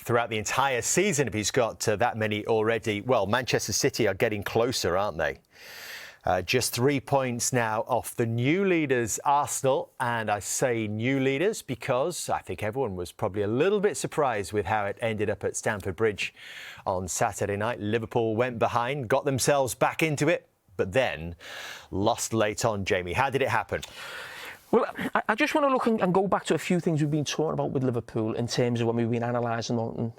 throughout the entire season if he's got that many already. Well, Manchester City are getting closer, aren't they? Just 3 points now off the new leaders, Arsenal. And I say new leaders because I think everyone was probably a little bit surprised with how it ended up at Stamford Bridge on Saturday night. Liverpool went behind, got themselves back into it, but then lost late on. Jamie, how did it happen? Well, I just want to look and go back to a few things we've been talking about with Liverpool in terms of when we've been analysing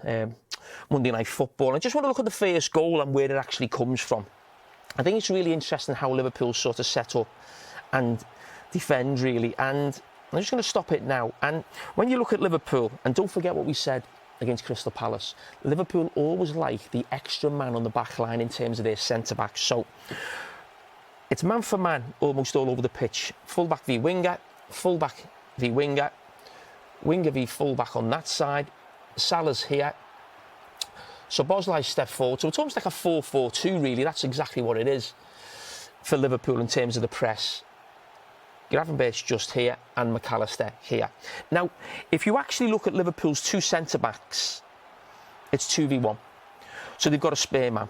Monday Night Football. I just want to look at the first goal and where it actually comes from. I think it's really interesting how Liverpool sort of set up and defend, really. And I'm just going to stop it now. And when you look at Liverpool, and don't forget what we said against Crystal Palace, Liverpool always like the extra man on the back line in terms of their centre-backs. So it's man for man almost all over the pitch. Full-back v winger, full-back v winger, winger v full-back on that side. Salah's here. So Bosley stepped forward. So it's almost like a 4-4-2, really. That's exactly what it is for Liverpool in terms of the press. Gravenberch's just here and McAllister here. Now, if you actually look at Liverpool's two centre-backs, it's 2v1. So they've got a spare man.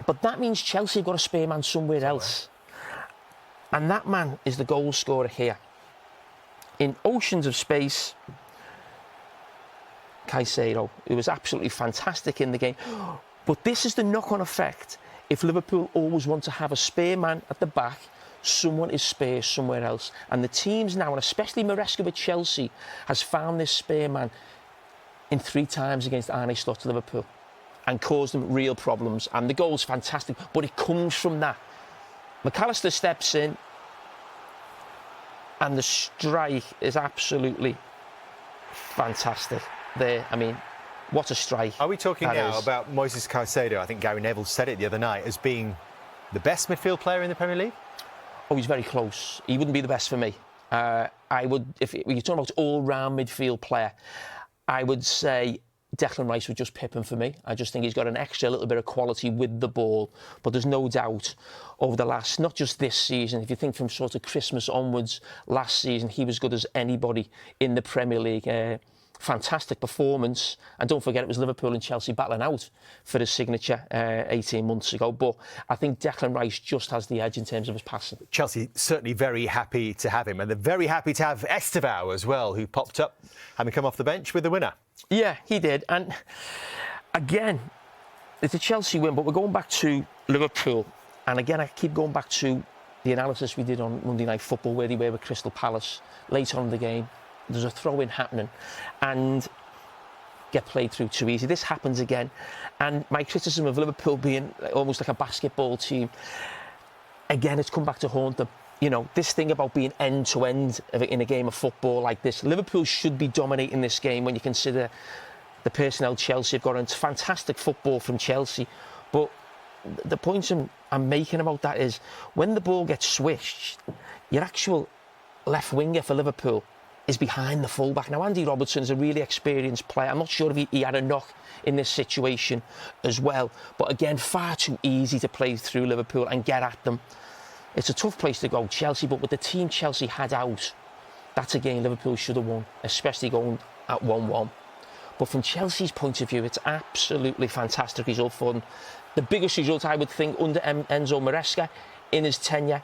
But that means Chelsea have got a spare man somewhere else. And that man is the goal scorer here. In oceans of space, Caicedo, who was absolutely fantastic in the game. But this is the knock-on effect. If Liverpool always want to have a spare man at the back, someone is spare somewhere else. And the teams now, and especially Maresca with Chelsea, has found this spare man in 3 times against Arne Slot Liverpool and caused them real problems. And the goal's fantastic, but it comes from that. McAllister steps in, and the strike is absolutely fantastic. There, I mean, what a strike. Are we talking now about Moises Caicedo? I think Gary Neville said it the other night as being the best midfield player in the Premier League? Oh, he's very close. He wouldn't be the best for me. I would, if you're talking about all-round midfield player, I would say Declan Rice would just pip him for me. I just think he's got an extra little bit of quality with the ball. But there's no doubt over the last, not just this season, if you think from sort of Christmas onwards, last season, he was good as anybody in the Premier League. Fantastic performance, and don't forget it was Liverpool and Chelsea battling out for his signature 18 months ago. But I think Declan Rice just has the edge in terms of his passing. Chelsea certainly very happy to have him, and they're very happy to have Estevao as well, who popped up having come off the bench with the winner. Yeah, he did. And again, it's a Chelsea win, but we're going back to Liverpool. And again, I keep going back to the analysis we did on Monday Night Football, where they were with Crystal Palace late on in the game. There's a throw-in happening and get played through too easy. This happens again. And my criticism of Liverpool being almost like a basketball team, again, it's come back to haunt them. You know, this thing about being end-to-end in a game of football like this. Liverpool should be dominating this game when you consider the personnel Chelsea have got. And it's fantastic football from Chelsea. But the point I'm making about that is when the ball gets switched, your actual left winger for Liverpool is behind the fullback. Now, Andy Robertson's a really experienced player. I'm not sure if he had a knock in this situation as well. But again, far too easy to play through Liverpool and get at them. It's a tough place to go, Chelsea, but with the team Chelsea had out, that's a game Liverpool should have won, especially going at 1-1. But from Chelsea's point of view, it's absolutely fantastic result for them. The biggest result, I would think, under Enzo Maresca in his tenure,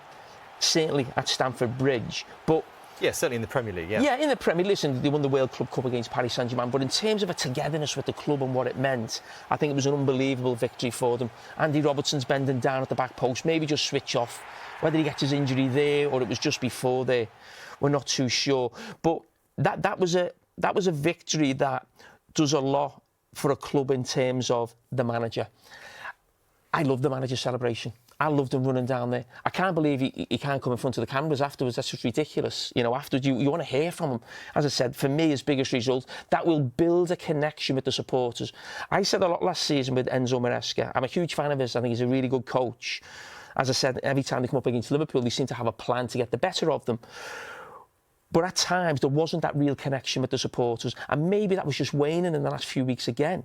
certainly at Stamford Bridge. But yeah, certainly in the Premier League, yeah. Yeah, in the Premier League. Listen, they won the World Club Cup against Paris Saint-Germain, but in terms of a togetherness with the club and what it meant, I think it was an unbelievable victory for them. Andy Robertson's bending down at the back post, maybe just switch off. Whether he gets his injury there or it was just before there, we're not too sure. But that was a victory that does a lot for a club in terms of the manager. I love the manager celebration. I loved him running down there. I can't believe he can't come in front of the cameras afterwards. That's just ridiculous. You know, afterwards you want to hear from him. As I said, for me, his biggest result, that will build a connection with the supporters. I said a lot last season with Enzo Maresca. I'm a huge fan of his. I think he's a really good coach. As I said, every time they come up against Liverpool, they seem to have a plan to get the better of them. But at times, there wasn't that real connection with the supporters. And maybe that was just waning in the last few weeks again.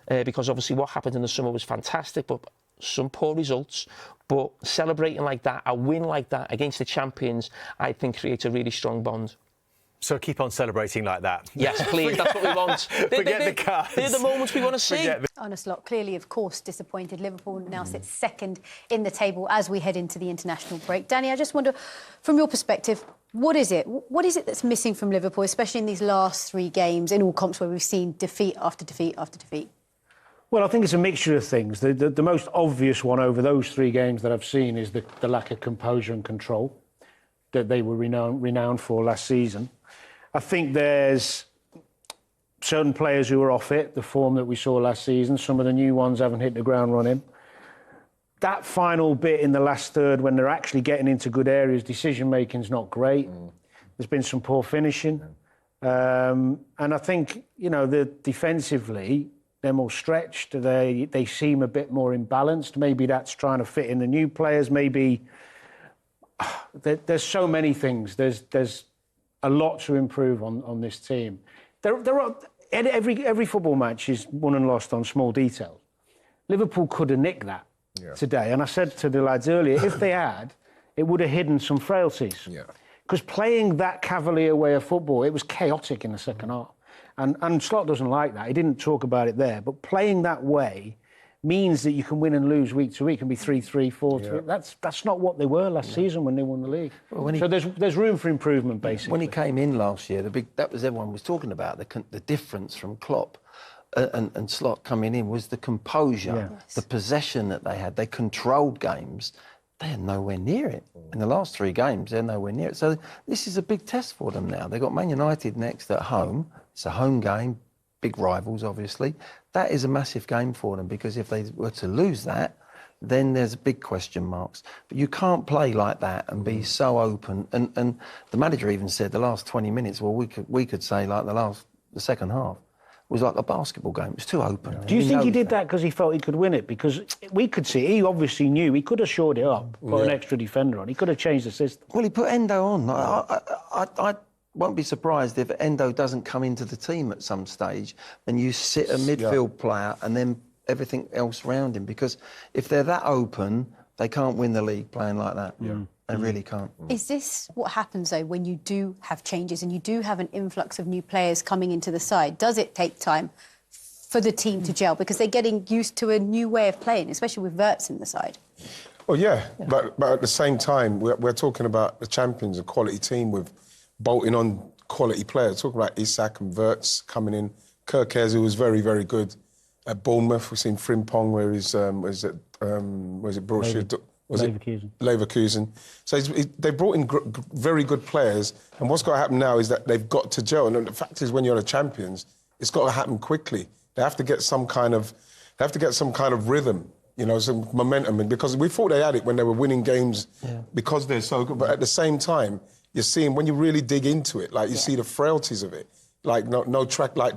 Because obviously what happened in the summer was fantastic, but some poor results. But celebrating like that, a win like that against the champions, I think creates a really strong bond. So keep on celebrating like that. Yes, please. That's what we want. Forget the cars. They're the moments we want to see. Arne Slot, clearly, of course, disappointed. Liverpool now sits second in the table as we head into the international break. Danny, I just wonder, from your perspective, what is it? What is it that's missing from Liverpool, especially in these last 3 games, in all comps where we've seen defeat after defeat after defeat? Well, I think it's a mixture of things. The most obvious one over those 3 games that I've seen is the lack of composure and control that they were renowned for last season. I think there's certain players who are off it, the form that we saw last season. Some of the new ones haven't hit the ground running. That final bit in the last third, when they're actually getting into good areas, decision-making's not great. There's been some poor finishing. And I think, defensively, they're more stretched. They seem a bit more imbalanced. Maybe that's trying to fit in the new players. Maybe there's so many things. There's a lot to improve on this team. There are every football match is won and lost on small details. Liverpool could have nicked that today, and I said to the lads earlier, if they had, it would have hidden some frailties. Because playing that cavalier way of football, it was chaotic in the second half. And Slot doesn't like that. He didn't talk about it there. But playing that way means that you can win and lose week to week and be 3-3, 4-3. That's not what they were last season when they won the league. Well, so there's room for improvement, basically. When he came in last year, that was everyone was talking about, the difference from Klopp and Slot coming in was the composure, the possession that they had. They controlled games. They're nowhere near it. In the last 3 games, they're nowhere near it. So this is a big test for them now. They've got Man United next at home. It's a home game, big rivals, obviously. That is a massive game for them, because if they were to lose that, then there's big question marks. But you can't play like that and be so open. And the manager even said the last 20 minutes, well, we could say like the second half was like a basketball game. It was too open. Do you think he did that because he felt he could win it? Because we could see, he obviously knew he could have shored it up, put an extra defender on. He could have changed the system. Well, he put Endo on. I won't be surprised if Endo doesn't come into the team at some stage and you sit a midfield player and then everything else around him. Because if they're that open, they can't win the league playing like that. They really can't. Is this what happens, though, when you do have changes and you do have an influx of new players coming into the side? Does it take time for the team to gel? Because they're getting used to a new way of playing, especially with Wirtz in the side. Well, yeah. But at the same time, we're talking about the champions, a quality team with bolting on quality players. Talking about Isak and Wirtz coming in. Carragher, who was very, very good at Bournemouth. We've seen Frimpong, where he's, was it Borussia? Leverkusen. So they brought in very good players, and what's got to happen now is that they've got to gel. And the fact is, when you're the champions, it's got to happen quickly. They have to get some kind of rhythm, some momentum. And because we thought they had it when they were winning games, because they're so good. But at the same time, you're seeing when you really dig into it, like you see the frailties of it, like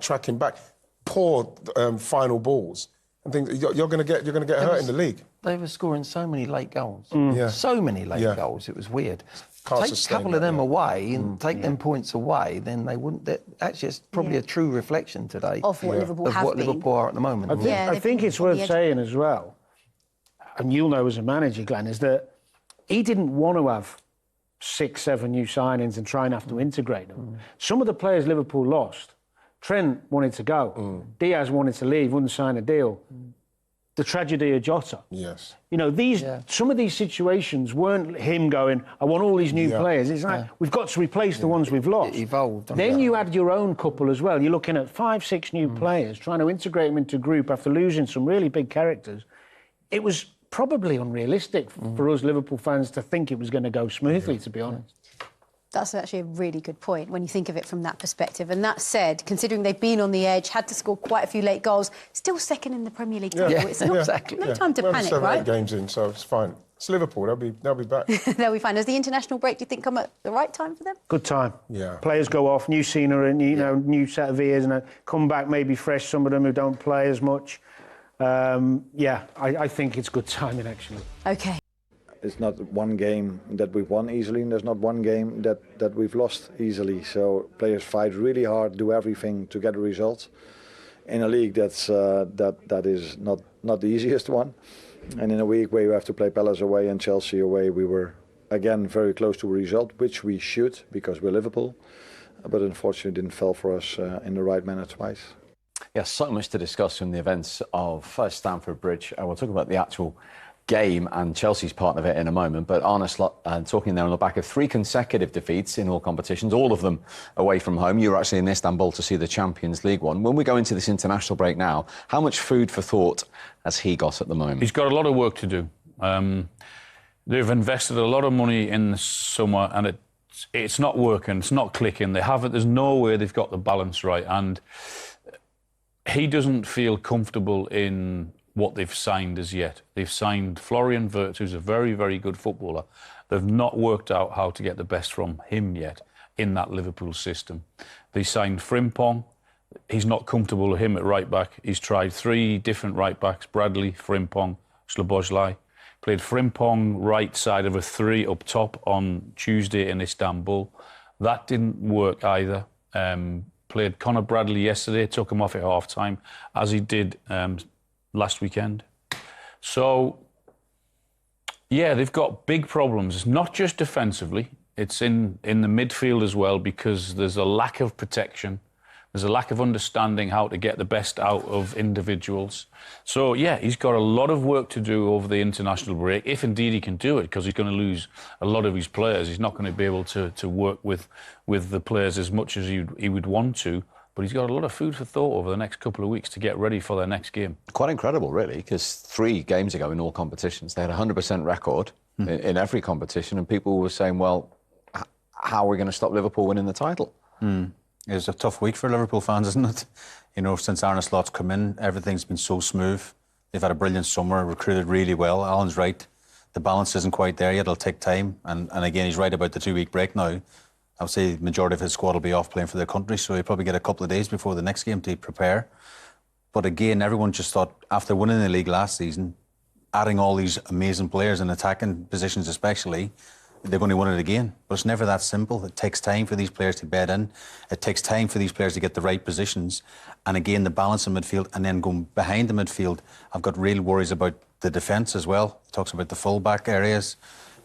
tracking back, poor final balls. I think you're going to get hurt in the league. They were scoring so many late goals. So many late goals. It was weird. Take a couple of them away and take them points away, then they wouldn't. Actually, it's probably a true reflection today of what Liverpool have what been. Liverpool are at the moment. I think it's worth saying as well, and you'll know as a manager, Glenn, is that he didn't want to have 6, 7 new signings and try and have to integrate them. Some of the players Liverpool lost, Trent wanted to go. Diaz wanted to leave, wouldn't sign a deal. The tragedy of Jota. Yes. Some of these situations weren't him going, I want all these new players. It's like, we've got to replace the ones we've lost. It evolved. Then you had your own couple as well. You're looking at 5, 6 new players, trying to integrate them into a group after losing some really big characters. It was probably unrealistic for us Liverpool fans to think it was going to go smoothly, to be honest. That's actually a really good point when you think of it from that perspective. And that said, considering they've been on the edge, had to score quite a few late goals, still second in the Premier League table. It's not, no time to panic, 7, right? 8 games in, so it's fine. It's Liverpool. They'll be back. They'll be fine. Does the international break, do you think, come at the right time for them? Good time. Yeah. Players go off, new scenery, new set of ears, and come back maybe fresh. Some of them who don't play as much. I think it's good timing, actually. OK. It's not one game that we've won easily, and there's not one game that we've lost easily. So players fight really hard, do everything to get a result in a league that is not the easiest one. And in a week where you have to play Palace away and Chelsea away, we were again very close to a result, which we should, because we're Liverpool. but unfortunately didn't fall for us in the right manner twice. Yes, so much to discuss from the events of Stamford Bridge. We'll talk about the actual game and Chelsea's part of it in a moment. But Arne Slot talking there on the back of 3 consecutive defeats in all competitions, all of them away from home. You were actually in Istanbul to see the Champions League one. When we go into this international break now, how much food for thought has he got at the moment? He's got a lot of work to do. They've invested a lot of money in the summer and it's not working, it's not clicking. There's no way they've got the balance right. And he doesn't feel comfortable in what they've signed as yet. They've signed Florian Wirtz, who's a very, very good footballer. They've not worked out how to get the best from him yet in that Liverpool system. They signed Frimpong. He's not comfortable with him at right back. He's tried 3 different right backs, Bradley, Frimpong, Szoboszlai. Played Frimpong right side of a 3 up top on Tuesday in Istanbul. That didn't work either. Played Conor Bradley yesterday, took him off at half-time, as he did last weekend. So, yeah, they've got big problems. It's not just defensively, it's in the midfield as well, because there's a lack of protection. There's a lack of understanding how to get the best out of individuals. So, yeah, he's got a lot of work to do over the international break, if indeed he can do it, because he's going to lose a lot of his players. He's not going to be able to work with the players as much as he would want to. But he's got a lot of food for thought over the next couple of weeks to get ready for their next game. Quite incredible, really, because 3 games ago in all competitions, they had a 100% record in every competition, and people were saying, well, how are we going to stop Liverpool winning the title? It's a tough week for Liverpool fans, isn't it? You know, since Arne Slot's come in, everything's been so smooth. They've had a brilliant summer, recruited really well. Alan's right. The balance isn't quite there yet. It'll take time. And again, he's right about the 2-week break now. I would say the majority of his squad will be off playing for their country, so he'll probably get a couple of days before the next game to prepare. But again, everyone just thought, after winning the league last season, adding all these amazing players in attacking positions especially, they're going to win it again. But it's never that simple. It takes time for these players to bed in. It takes time for these players to get the right positions. And again, the balance in midfield, and then going behind the midfield, I've got real worries about the defence as well. It talks about the full-back areas.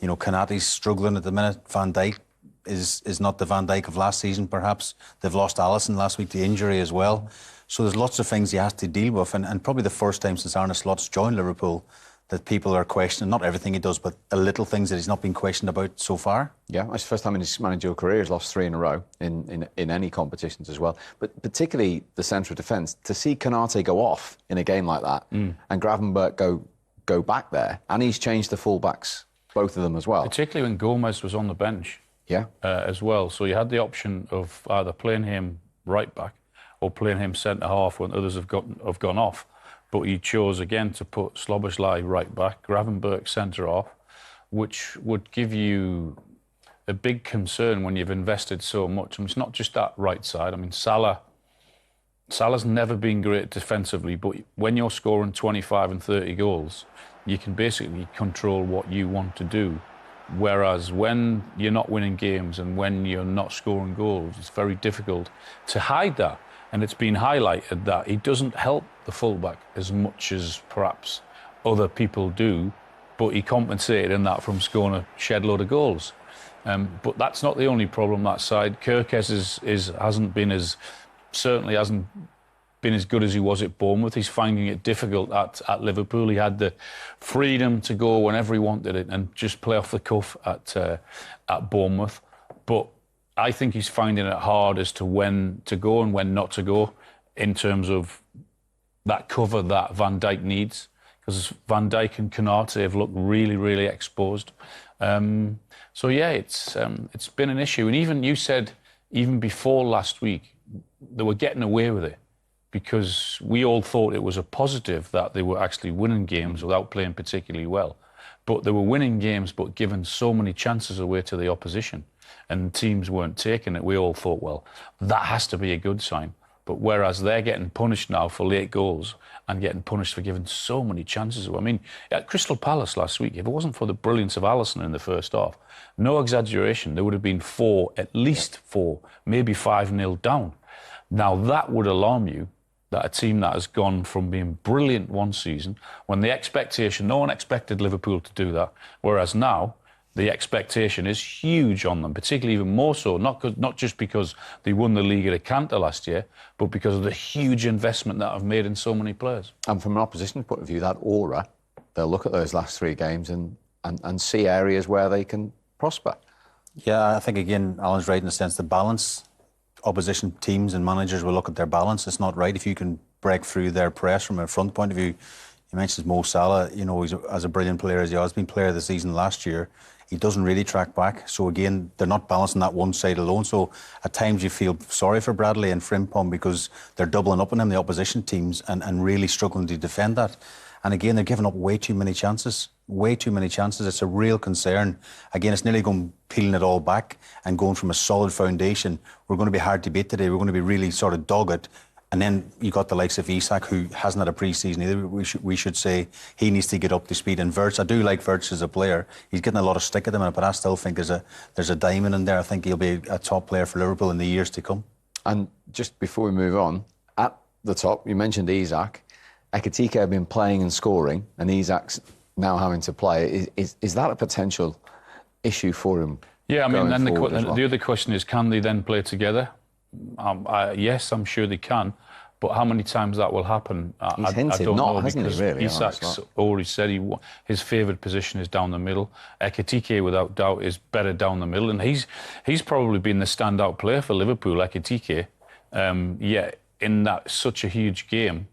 You know, Konaté's struggling at the minute. Van Dijk is not the Van Dijk of last season, perhaps. They've lost Alisson last week to injury as well. So there's lots of things he has to deal with. And probably the first time since Arne Slot's joined Liverpool that people are questioning, not everything he does, but the little things that he's not been questioned about so far. Yeah, it's the first time in his managerial career he's lost 3 in a row in any competitions as well. But particularly the central defence, to see Konaté go off in a game like that and Gravenberch go back there, and he's changed the full-backs, both of them as well. Particularly when Gomez was on the bench as well. So you had the option of either playing him right back or playing him centre-half when others have gone off. But he chose again to put Szoboszlai right back, Gravenberch centre off, which would give you a big concern when you've invested so much. I mean, it's not just that right side. I mean, Salah's never been great defensively, but when you're scoring 25 and 30 goals, you can basically control what you want to do. Whereas when you're not winning games and when you're not scoring goals, it's very difficult to hide that. And it's been highlighted that he doesn't help the fullback as much as perhaps other people do, but he compensated in that from scoring a shed load of goals. But that's not the only problem that side. Kerkez hasn't been as good as he was at Bournemouth. He's finding it difficult at Liverpool. He had the freedom to go whenever he wanted it and just play off the cuff at Bournemouth. But I think he's finding it hard as to when to go and when not to go in terms of that cover that Van Dijk needs, because Van Dijk and Konaté have looked really, really exposed. So yeah, it's been an issue. And even you said, even before last week, they were getting away with it because we all thought it was a positive that they were actually winning games without playing particularly well. But they were winning games but giving so many chances away to the opposition. And teams weren't taking it. We all thought, well, that has to be a good sign. But whereas they're getting punished now for late goals and getting punished for giving so many chances away. I mean, at Crystal Palace last week, if it wasn't for the brilliance of Alisson in the first half, no exaggeration, there would have been at least 4, maybe 5-0 down. Now, that would alarm you, that a team that has gone from being brilliant one season, when the expectation, no one expected Liverpool to do that, whereas now, the expectation is huge on them, particularly even more so, not just because they won the league at a canter last year, but because of the huge investment that I've made in so many players. And from an opposition point of view, that aura, they'll look at those last 3 games and see areas where they can prosper. Yeah, I think, again, Alan's right in the sense the balance. Opposition teams and managers will look at their balance. It's not right if you can break through their press from a front point of view. You mentioned Mo Salah, you know, he's as a brilliant player as he has been player of the season last year. He doesn't really track back. So again, they're not balancing that one side alone. So at times you feel sorry for Bradley and Frimpong because they're doubling up on him, the opposition teams, and really struggling to defend that. And again, they're giving up way too many chances. Way too many chances. It's a real concern. Again, it's nearly going peeling it all back and going from a solid foundation. We're going to be hard to beat today. We're going to be really sort of dogged. And then you got the likes of Isak, who hasn't had a pre-season either. We should say he needs to get up to speed. And Wirtz, I do like Wirtz as a player. He's getting a lot of stick at the minute, but I still think there's a diamond in there. I think he'll be a top player for Liverpool in the years to come. And just before we move on, at the top, you mentioned Isak. Ekitike have been playing and scoring, and Isak's now having to play. Is that a potential issue for him? Yeah, I mean, then the other question is, can they then play together? Yes, I'm sure they can, but how many times that will happen, He's hinted I don't not, know, hasn't because he, really, Isak's already said his favoured position is down the middle. Ekitike, without doubt, is better down the middle, and he's probably been the standout player for Liverpool, Ekitike. Yet in that such a huge game,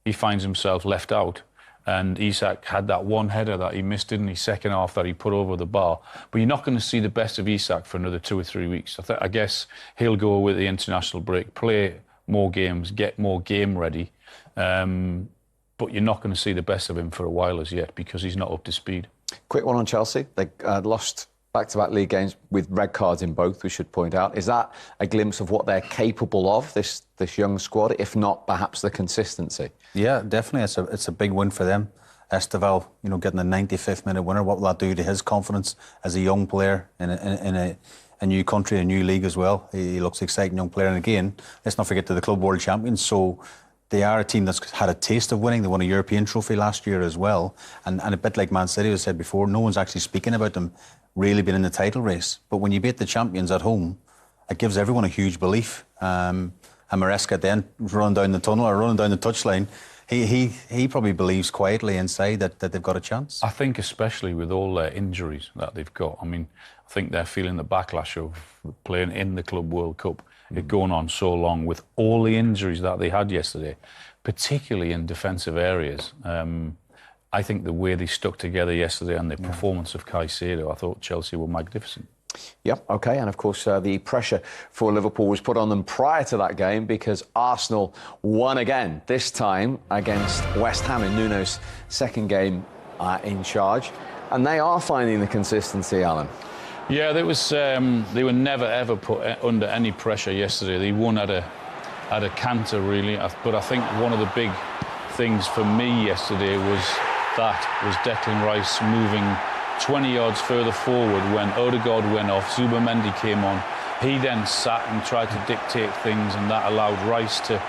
he finds himself left out. And Isak had that one header that he missed, didn't he? Second half that he put over the bar. But you're not going to see the best of Isak for another 2 or 3 weeks. I guess he'll go with the international break, play more games, get more game ready. But you're not going to see the best of him for a while as yet because he's not up to speed. Quick one on Chelsea. They lost back-to-back league games with red cards in both, we should point out. Is that a glimpse of what they're capable of, this young squad, if not perhaps the consistency? Yeah, definitely. It's a big win for them. Esteval, you know, getting a 95th minute winner, what will that do to his confidence as a young player in a new country, a new league as well? He looks an exciting young player. And again, let's not forget they're the Club World Champions, so they are a team that's had a taste of winning. They won a European trophy last year as well. And a bit like Man City was said before, no one's actually speaking about them really being in the title race. But when you beat the champions at home, it gives everyone a huge belief. And Maresca then running down the tunnel or running down the touchline, he probably believes quietly inside that they've got a chance. I think especially with all their injuries that they've got. I mean, I think they're feeling the backlash of playing in the Club World Cup. It going on so long with all the injuries that they had yesterday, particularly in defensive areas. I think the way they stuck together yesterday and the performance of Caicedo, I thought Chelsea were magnificent. Yep, OK, and of course the pressure for Liverpool was put on them prior to that game because Arsenal won again, this time against West Ham in Nuno's second game in charge. And they are finding the consistency, Alan. Yeah, they were never ever put under any pressure yesterday. They won at a canter, really. But I think one of the big things for me yesterday was Declan Rice moving 20 yards further forward when Odegaard went off, Zubamendi came on. He then sat and tried to dictate things, and that allowed Rice to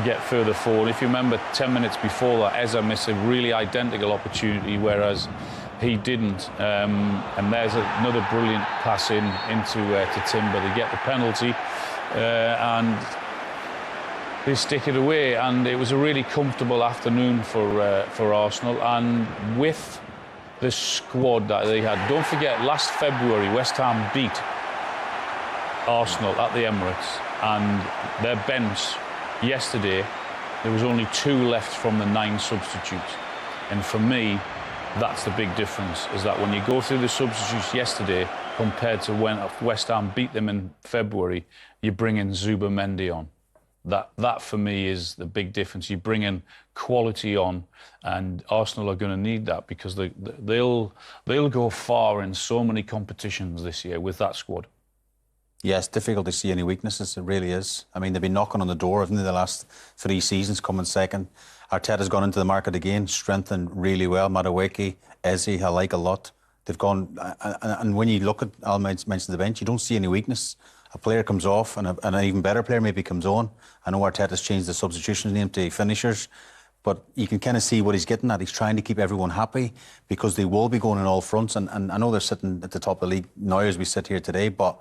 get further forward. If you remember, 10 minutes before that, Eza missed a really identical opportunity, whereas he didn't. And there's another brilliant pass into to Timber. They get the penalty, and they stick it away. And it was a really comfortable afternoon for Arsenal. And with the squad that they had, don't forget, last February, West Ham beat Arsenal at the Emirates, and their bench yesterday, there was only 2 left from the 9 substitutes. And for me, that's the big difference, is that when you go through the substitutes yesterday compared to when West Ham beat them in February, you bring in Zubamendi on. That for me is the big difference. You bring in quality on, and Arsenal are going to need that because they'll go far in so many competitions this year with that squad. Yeah, it's difficult to see any weaknesses. It really is. I mean, they've been knocking on the door, haven't they, the last 3 seasons, coming second. Arteta's gone into the market again, strengthened really well. Madueke, Eze, I like a lot. They've gone, and when you look at, Al mentioned the bench, you don't see any weakness. A player comes off and an even better player maybe comes on. I know Arteta's changed the substitutions name to finishers, But you can kind of see what he's getting at. He's trying to keep everyone happy because they will be going on all fronts. And I know they're sitting at the top of the league now as we sit here today, but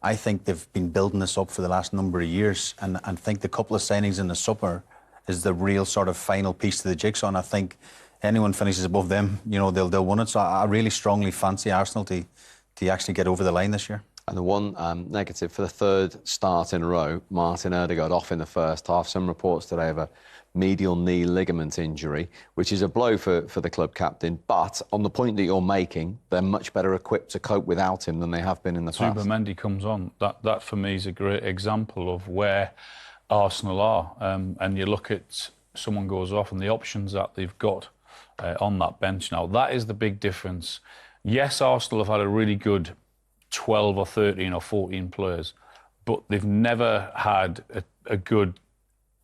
I think they've been building this up for the last number of years. And I think the couple of signings in the summer is the real sort of final piece to the jigsaw. And I think anyone finishes above them, you know, they'll win it. So I really strongly fancy Arsenal to actually get over the line this year. And the one negative for the third start in a row, Martin Ødegaard off in the first half. Some reports today of a medial knee ligament injury, which is a blow for the club captain. But on the point that you're making, they're much better equipped to cope without him than they have been in the past. Mendy comes on. That for me is a great example of where Arsenal are. And you look at someone goes off and the options that they've got on that bench now. That is the big difference. Yes, Arsenal have had a really good 12 or 13 or 14 players, but they've never had a good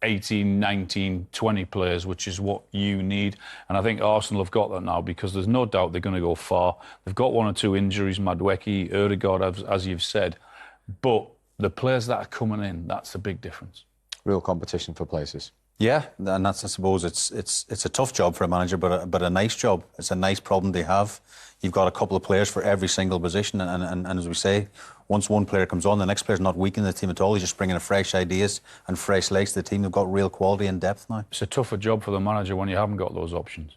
18, 19, 20 players, which is what you need. And I think Arsenal have got that now because there's no doubt they're going to go far. They've got one or two injuries, Madueke, Ødegaard, as you've said. But the players that are coming in, that's the big difference. Real competition for places. Yeah, and that's, I suppose, it's a tough job for a manager, but a nice job. It's a nice problem they have. You've got a couple of players for every single position, and as we say, once one player comes on, the next player's not weakening the team at all. He's just bringing fresh ideas and fresh legs to the team. They've got real quality and depth now. It's a tougher job for the manager when you haven't got those options.